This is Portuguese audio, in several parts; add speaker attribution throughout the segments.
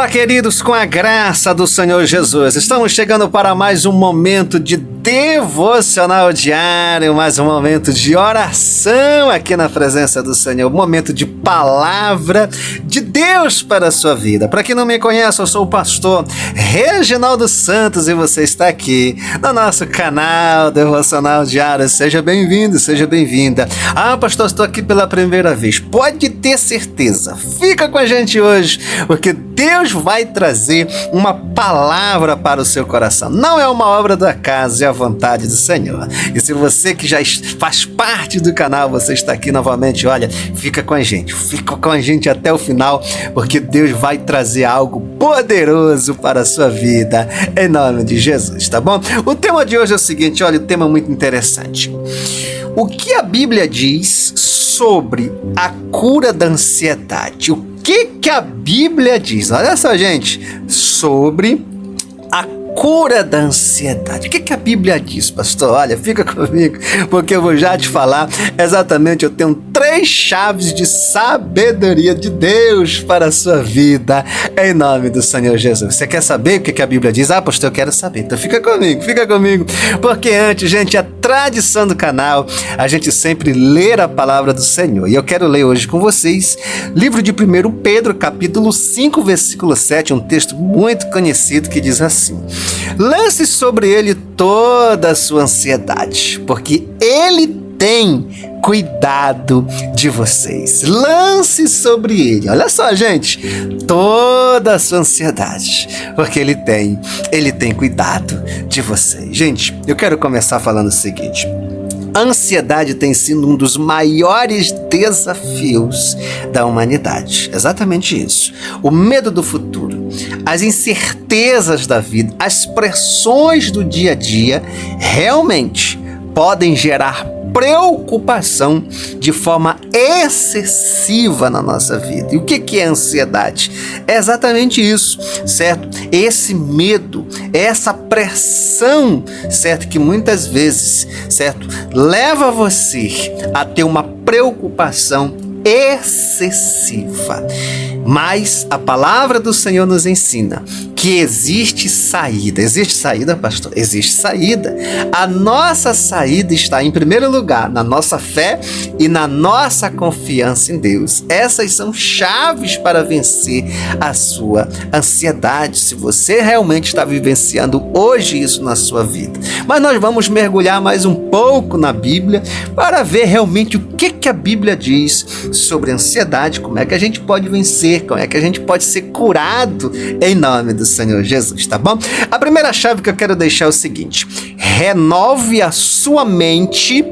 Speaker 1: Fala, queridos, com a graça do Senhor Jesus. Estamos chegando para mais um momento de devocional diário, mais um momento de oração aqui na presença do Senhor, um momento de palavra de Deus para a sua vida. Para quem não me conhece, eu sou o pastor Reginaldo Santos e você está aqui no nosso canal Devocional Diário. Seja bem-vindo, seja bem-vinda. Ah, pastor, estou aqui pela primeira vez. Pode ter certeza, fica com a gente hoje, porque Deus vai trazer uma palavra para o seu coração. Não é uma obra do acaso, é a vontade do Senhor. E se você que já faz parte do canal, você está aqui novamente, olha, fica com a gente até o final, porque Deus vai trazer algo poderoso para a sua vida, em nome de Jesus, tá bom? O tema de hoje é o seguinte, olha, um tema muito interessante. O que a Bíblia diz sobre a cura da ansiedade? O que a Bíblia diz? Olha só, gente, sobre a cura da ansiedade. O que a Bíblia diz, pastor? Olha, fica comigo, porque eu vou já te falar exatamente. Eu tenho 3 chaves de sabedoria de Deus para a sua vida, em nome do Senhor Jesus. Você quer saber o que a Bíblia diz? Ah, pastor, eu quero saber. Então fica comigo, porque antes, gente, a tradição do canal, a gente sempre lê a palavra do Senhor. E eu quero ler hoje com vocês, livro de 1 Pedro, capítulo 5, versículo 7, um texto muito conhecido que diz assim: lance sobre ele toda a sua ansiedade, porque ele tem cuidado de vocês. Lance sobre ele, olha só, gente, toda a sua ansiedade, porque ele tem cuidado de vocês. Gente, eu quero começar falando o seguinte: a ansiedade tem sido um dos maiores desafios da humanidade. Exatamente isso. O medo do futuro, as incertezas da vida, as pressões do dia a dia realmente podem gerar preocupação de forma excessiva na nossa vida. E o que é ansiedade? É exatamente isso, certo? Esse medo, essa pressão, certo? Que muitas vezes, certo? Leva você a ter uma preocupação excessiva. Mas a palavra do Senhor nos ensina que existe saída. Existe saída, pastor? Existe saída. A nossa saída está, em primeiro lugar, na nossa fé e na nossa confiança em Deus. Essas são chaves para vencer a sua ansiedade, se você realmente está vivenciando hoje isso na sua vida. Mas nós vamos mergulhar mais um pouco na Bíblia para ver realmente o que a Bíblia diz sobre a ansiedade, como é que a gente pode vencer, como é que a gente pode ser curado em nome do Senhor Jesus, tá bom? A primeira chave que eu quero deixar é o seguinte: renove a sua mente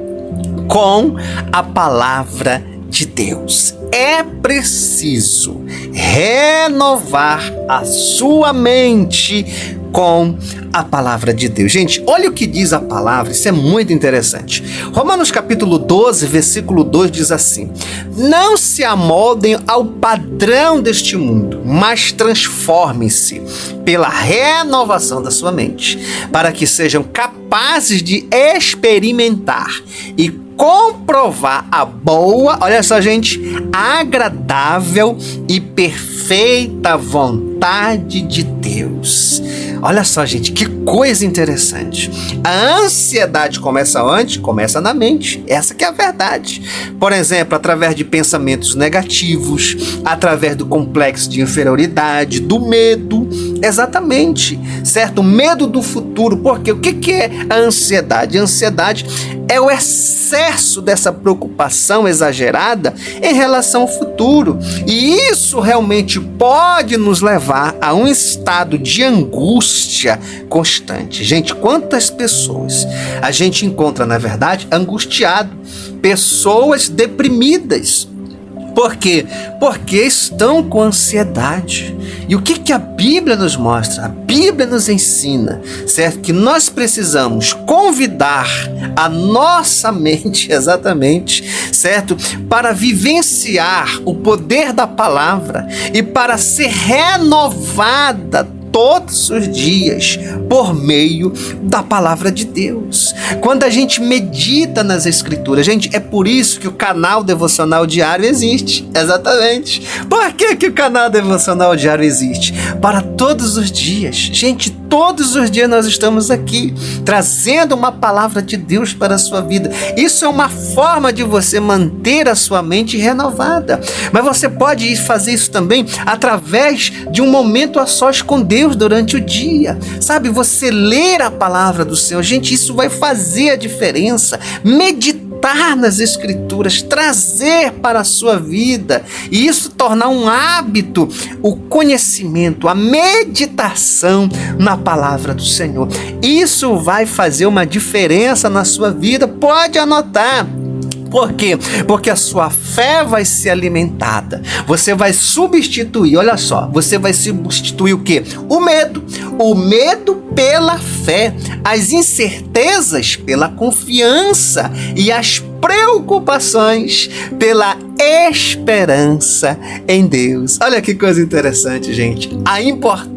Speaker 1: com a palavra de Deus. É preciso renovar a sua mente com a palavra de Deus. Gente, olha o que diz a palavra, isso é muito interessante. Romanos capítulo 12, versículo 2 diz assim: não se amoldem ao padrão deste mundo, mas transformem-se pela renovação da sua mente, para que sejam capazes de experimentar e comprovar a boa, olha só, gente, agradável e perfeita vontade de Deus. Olha só, gente, que coisa interessante. A ansiedade começa onde? Começa na mente. Essa que é a verdade. Por exemplo, através de pensamentos negativos, através do complexo de inferioridade, do medo. Exatamente, certo? O medo do futuro. Porque o que é a ansiedade? A ansiedade é o excesso dessa preocupação exagerada em relação ao futuro. E isso realmente pode nos levar a um estado de angústia constante. Gente, quantas pessoas a gente encontra, na verdade, angustiado, pessoas deprimidas. Por quê? Porque estão com ansiedade. E o que a Bíblia nos mostra? A Bíblia nos ensina, certo? Que nós precisamos convidar a nossa mente, exatamente, certo? Para vivenciar o poder da palavra e para ser renovada todos os dias por meio da palavra de Deus. Quando a gente medita nas Escrituras, gente, é por isso que o canal Devocional Diário existe. Exatamente. Por que o canal Devocional Diário existe? Para todos os dias. Gente, todos os dias nós estamos aqui trazendo uma palavra de Deus para a sua vida. Isso é uma forma de você manter a sua mente renovada. Mas você pode fazer isso também através de um momento a sós com Deus durante o dia. Sabe, você ler a palavra do Senhor. Gente, isso vai fazer a diferença. Meditar nas Escrituras, trazer para a sua vida e isso tornar um hábito, o conhecimento, a meditação na palavra do Senhor. Isso vai fazer uma diferença na sua vida, pode anotar. Por quê? Porque a sua fé vai ser alimentada. Você vai substituir, olha só, você vai substituir o quê? O medo. O medo pela fé, as incertezas pela confiança e as preocupações pela esperança em Deus. Olha que coisa interessante, gente. A importância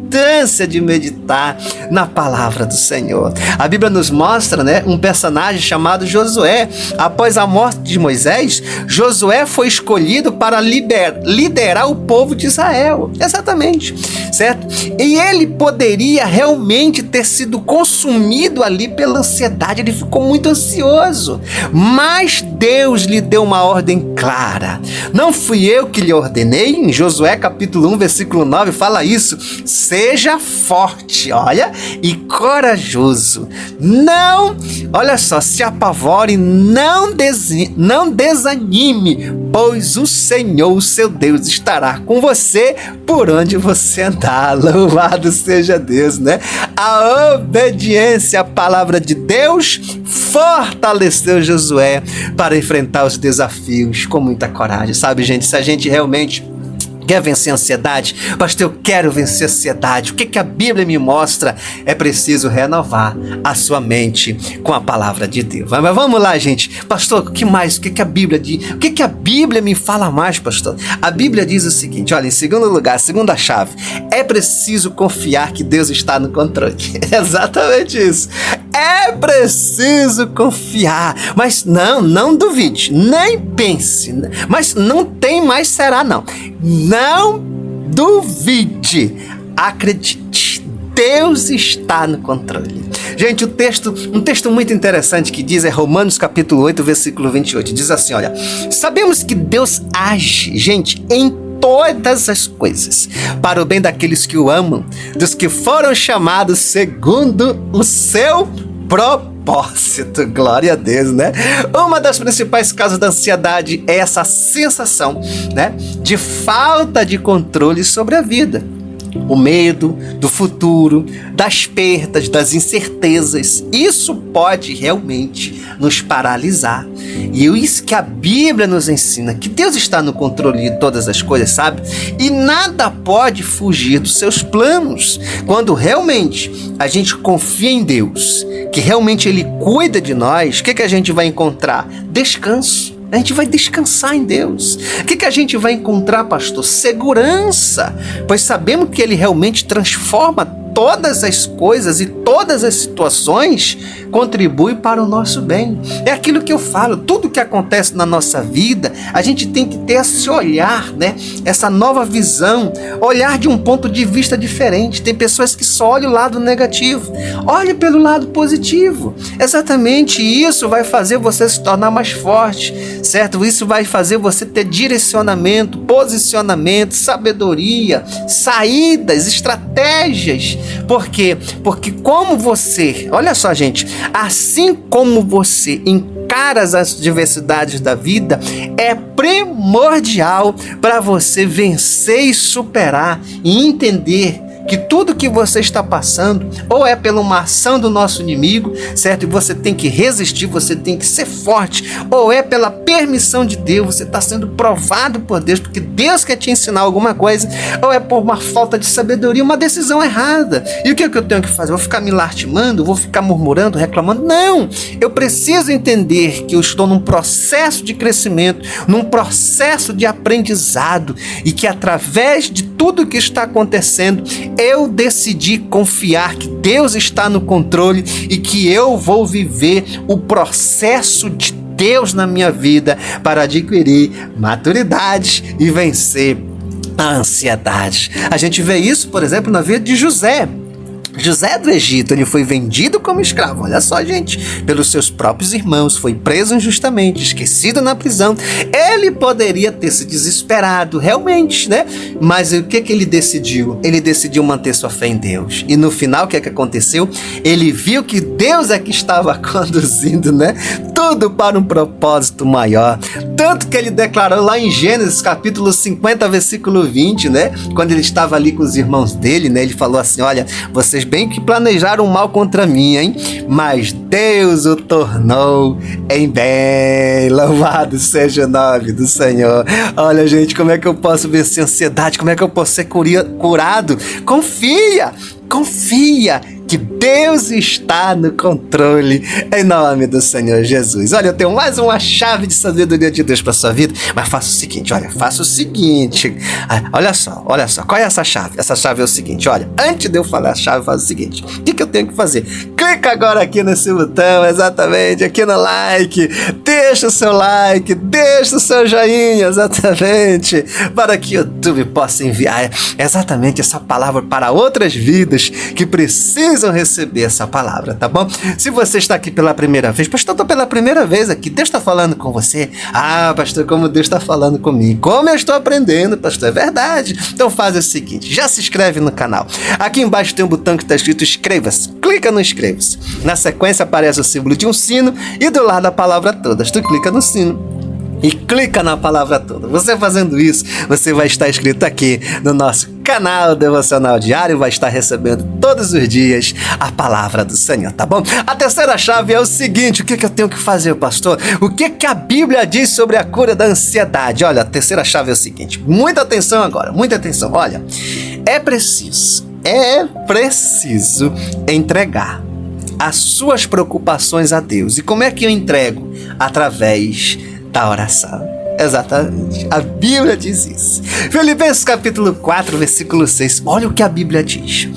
Speaker 1: de meditar na palavra do Senhor. A Bíblia nos mostra, um personagem chamado Josué. Após a morte de Moisés, Josué foi escolhido para liderar o povo de Israel. Exatamente, certo? E ele poderia realmente ter sido consumido ali pela ansiedade. Ele ficou muito ansioso. Mas Deus lhe deu uma ordem clara. Não fui eu que lhe ordenei? Em Josué capítulo 1, versículo 9, fala isso. Seja forte, olha, e corajoso. Não, olha só, se apavore, não desanime, pois o Senhor, o seu Deus, estará com você por onde você andar. Louvado seja Deus, A obediência à palavra de Deus fortaleceu Josué para enfrentar os desafios com muita coragem. Sabe, gente, se a gente realmente quer vencer a ansiedade, pastor, eu quero vencer a ansiedade. O que a Bíblia me mostra? É preciso renovar a sua mente com a palavra de Deus. Mas vamos lá, gente. Pastor, o que mais? O que a Bíblia diz? O que a Bíblia me fala mais, pastor? A Bíblia diz o seguinte, olha, em segundo lugar, segunda chave, é preciso confiar que Deus está no controle. Exatamente isso. É preciso confiar. Mas não duvide, nem pense. Mas não tem mais será, não. Não duvide, acredite, Deus está no controle. Gente, um texto muito interessante que diz é Romanos capítulo 8, versículo 28, diz assim, olha, sabemos que Deus age, gente, em todas as coisas, para o bem daqueles que o amam, dos que foram chamados segundo o seu propósito. Glória a Deus, Uma das principais causas da ansiedade é essa sensação, de falta de controle sobre a vida. O medo do futuro, das perdas, das incertezas, isso pode realmente nos paralisar. E isso que a Bíblia nos ensina, que Deus está no controle de todas as coisas, sabe? E nada pode fugir dos seus planos. Quando realmente a gente confia em Deus, que realmente Ele cuida de nós, o que a gente vai encontrar? Descanso. A gente vai descansar em Deus. O que a gente vai encontrar, pastor? Segurança. Pois sabemos que Ele realmente transforma todas as coisas e todas as situações contribui para o nosso bem. É aquilo que eu falo, tudo que acontece na nossa vida, a gente tem que ter esse olhar, essa nova visão, olhar de um ponto de vista diferente. Tem pessoas que só olham o lado negativo. Olhe pelo lado positivo. Exatamente isso vai fazer você se tornar mais forte, certo? Isso vai fazer você ter direcionamento, posicionamento, sabedoria, saídas, estratégias. Por quê? Porque como você, olha só, gente, assim como você encara as adversidades da vida, é primordial para você vencer e superar e entender que tudo que você está passando ou é pela uma ação do nosso inimigo, certo? E você tem que resistir, você tem que ser forte, ou é pela permissão de Deus, você está sendo provado por Deus, porque Deus quer te ensinar alguma coisa, ou é por uma falta de sabedoria, uma decisão errada. E o que eu tenho que fazer? Vou ficar me lastimando? Vou ficar murmurando, reclamando? Não! Eu preciso entender que eu estou num processo de crescimento, num processo de aprendizado, e que através de tudo que está acontecendo, eu decidi confiar que Deus está no controle e que eu vou viver o processo de Deus na minha vida para adquirir maturidade e vencer a ansiedade. A gente vê isso, por exemplo, na vida de José. José do Egito, ele foi vendido como escravo, olha só, gente, pelos seus próprios irmãos, foi preso injustamente, esquecido na prisão. Ele poderia ter se desesperado, realmente, né? Mas o que ele decidiu? Ele decidiu manter sua fé em Deus. E no final, o que aconteceu? Ele viu que Deus é que estava conduzindo, né? Tudo para um propósito maior. Tanto que ele declarou lá em Gênesis, capítulo 50, versículo 20, né? Quando ele estava ali com os irmãos dele, né? Ele falou assim, olha, vocês bem que planejaram mal contra mim, hein? Mas Deus o tornou em bem. Louvado seja o nome do Senhor. Olha, gente, como é que eu posso vencer a ansiedade? Como é que eu posso ser curado? Confia que Deus está no controle, em nome do Senhor Jesus. Olha, eu tenho mais uma chave de sabedoria de Deus para sua vida, mas faça o seguinte, olha só, qual é essa chave? Essa chave é o seguinte, olha, antes de eu falar a chave, faz o seguinte, o que eu tenho que fazer? Clica agora aqui nesse botão, exatamente, aqui no like, deixa o seu like, deixa o seu joinha, exatamente, para que o YouTube possa enviar exatamente essa palavra para outras vidas que precisam receber essa palavra, tá bom? Se você está aqui pela primeira vez, pastor, estou pela primeira vez aqui, Deus está falando com você? Ah, pastor, como Deus está falando comigo, como eu estou aprendendo, pastor, é verdade. Então faz o seguinte, já se inscreve no canal, aqui embaixo tem um botão que está escrito inscreva-se, clica no inscreva-se, na sequência aparece o símbolo de um sino e do lado a palavra todas, tu clica no sino e clica na palavra toda. Você fazendo isso, você vai estar inscrito aqui no nosso canal Devocional Diário, vai estar recebendo todos os dias a palavra do Senhor, tá bom? A terceira chave é o seguinte, o que eu tenho que fazer, pastor? O que a Bíblia diz sobre a cura da ansiedade? Olha, a terceira chave é o seguinte, muita atenção agora, muita atenção, olha, é preciso entregar as suas preocupações a Deus. E como é que eu entrego? Através da oração. Exatamente. A Bíblia diz isso. Filipenses capítulo 4, versículo 6. Olha o que a Bíblia diz.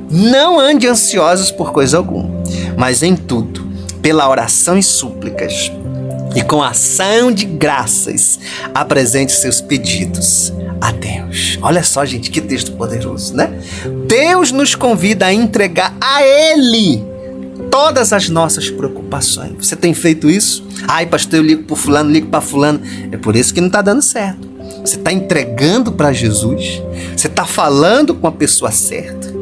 Speaker 1: Não ande ansiosos por coisa alguma, mas em tudo, pela oração e súplicas, e com ação de graças, apresente seus pedidos a Deus. Olha só, gente, que texto poderoso, né? Deus nos convida a entregar a Ele todas as nossas preocupações. Você tem feito isso? Ai, pastor, eu ligo para fulano, ligo para fulano. É por isso que não está dando certo. Você está entregando para Jesus. Você está falando com a pessoa certa.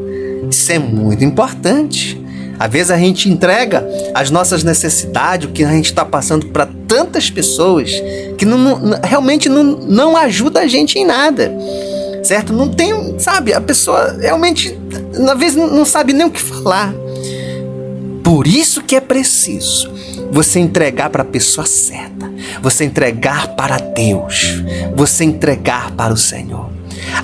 Speaker 1: Isso é muito importante. Às vezes a gente entrega as nossas necessidades, o que a gente está passando para tantas pessoas que realmente não ajuda a gente em nada. Certo? Não tem, sabe, a pessoa realmente, às vezes, não sabe nem o que falar. Por isso que é preciso você entregar para a pessoa certa, você entregar para Deus, você entregar para o Senhor.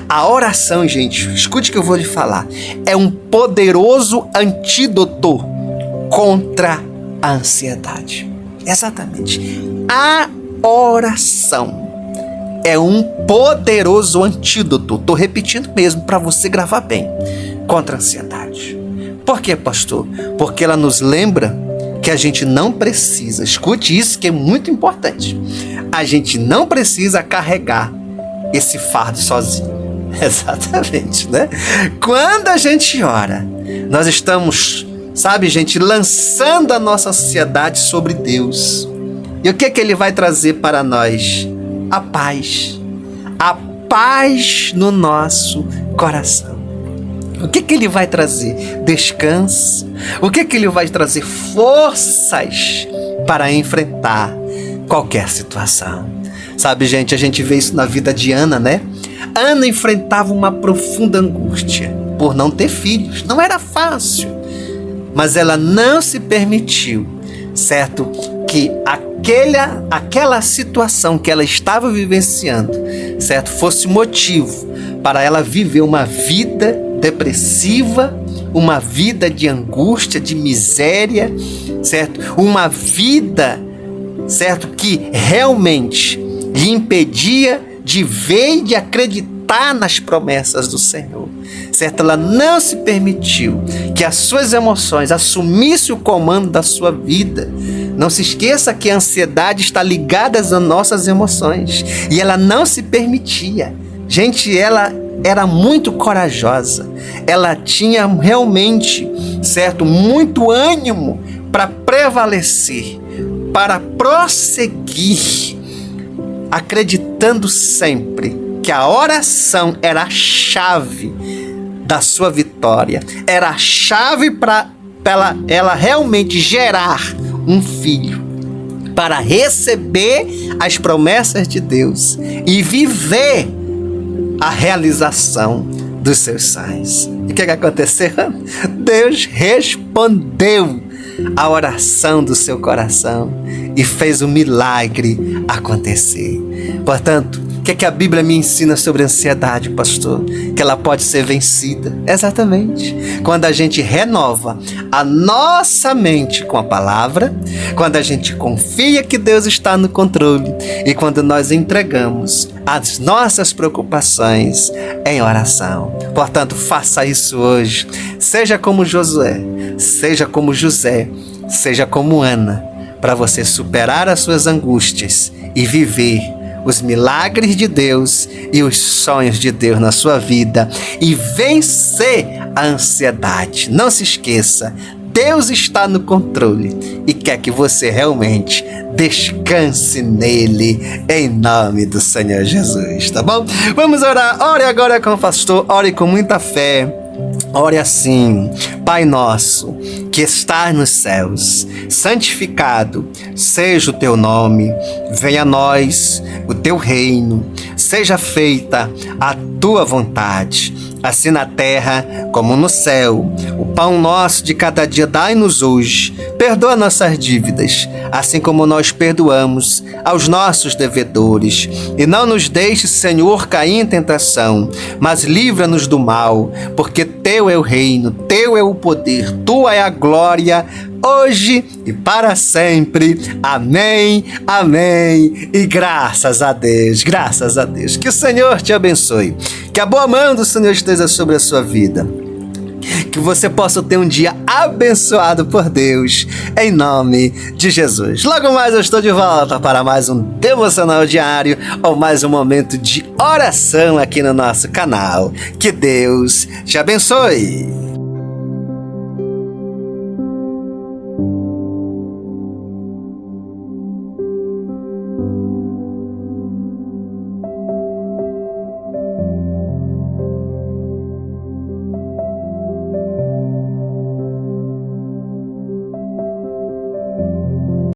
Speaker 1: A oração, gente, escute o que eu vou lhe falar, é um poderoso antídoto contra a ansiedade. Exatamente. A oração é um poderoso antídoto, estou repetindo mesmo para você gravar bem, contra a ansiedade. Por quê, pastor? Porque ela nos lembra que a gente não precisa, escute isso que é muito importante, a gente não precisa carregar esse fardo sozinho. Exatamente, né? Quando a gente ora, nós estamos, sabe, gente, lançando a nossa ansiedade sobre Deus. E o que Ele vai trazer para nós? A paz no nosso coração. O que Ele vai trazer? Descanso. O que Ele vai trazer? Forças para enfrentar qualquer situação. Sabe, gente, a gente vê isso na vida de Ana, né? Ana enfrentava uma profunda angústia por não ter filhos. Não era fácil. Mas ela não se permitiu, certo? Que aquela situação que ela estava vivenciando, certo? Fosse motivo para ela viver uma vida depressiva, uma vida de angústia, de miséria, certo? Uma vida, certo? Que realmente lhe impedia de ver e de acreditar está nas promessas do Senhor, certo? Ela não se permitiu que as suas emoções assumissem o comando da sua vida. Não se esqueça que a ansiedade está ligada às nossas emoções, e ela não se permitia. Gente, ela era muito corajosa, ela tinha realmente, certo, muito ânimo para prevalecer, para prosseguir, acreditando sempre que a oração era a chave da sua vitória, era a chave para ela realmente gerar um filho, para receber as promessas de Deus e viver a realização dos seus sonhos. E o que aconteceu? Deus respondeu a oração do seu coração e fez o milagre acontecer. Portanto, o que a Bíblia me ensina sobre a ansiedade, pastor? Que ela pode ser vencida. Exatamente. Quando a gente renova a nossa mente com a palavra, quando a gente confia que Deus está no controle e quando nós entregamos as nossas preocupações em oração. Portanto, faça isso hoje. Seja como Josué, seja como José, seja como Ana, para você superar as suas angústias e viver os milagres de Deus e os sonhos de Deus na sua vida e vencer a ansiedade. Não se esqueça, Deus está no controle e quer que você realmente descanse nele, em nome do Senhor Jesus, tá bom? Vamos orar. Ore agora com o pastor, ore com muita fé. Ore assim: Pai nosso, que estás nos céus, santificado seja o teu nome, venha a nós o teu reino, seja feita a tua vontade, assim na terra como no céu. O pão nosso de cada dia dai-nos hoje, perdoa nossas dívidas, assim como nós perdoamos aos nossos devedores, e não nos deixes, Senhor, cair em tentação, mas livra-nos do mal, porque teu é o reino, teu é o poder, tua é a glória, hoje e para sempre. Amém, amém e graças a Deus, graças a Deus. Que o Senhor te abençoe, que a boa mão do Senhor esteja sobre a sua vida, que você possa ter um dia abençoado por Deus, em nome de Jesus. Logo mais eu estou de volta para mais um devocional diário ou mais um momento de oração aqui no nosso canal. Que Deus te abençoe.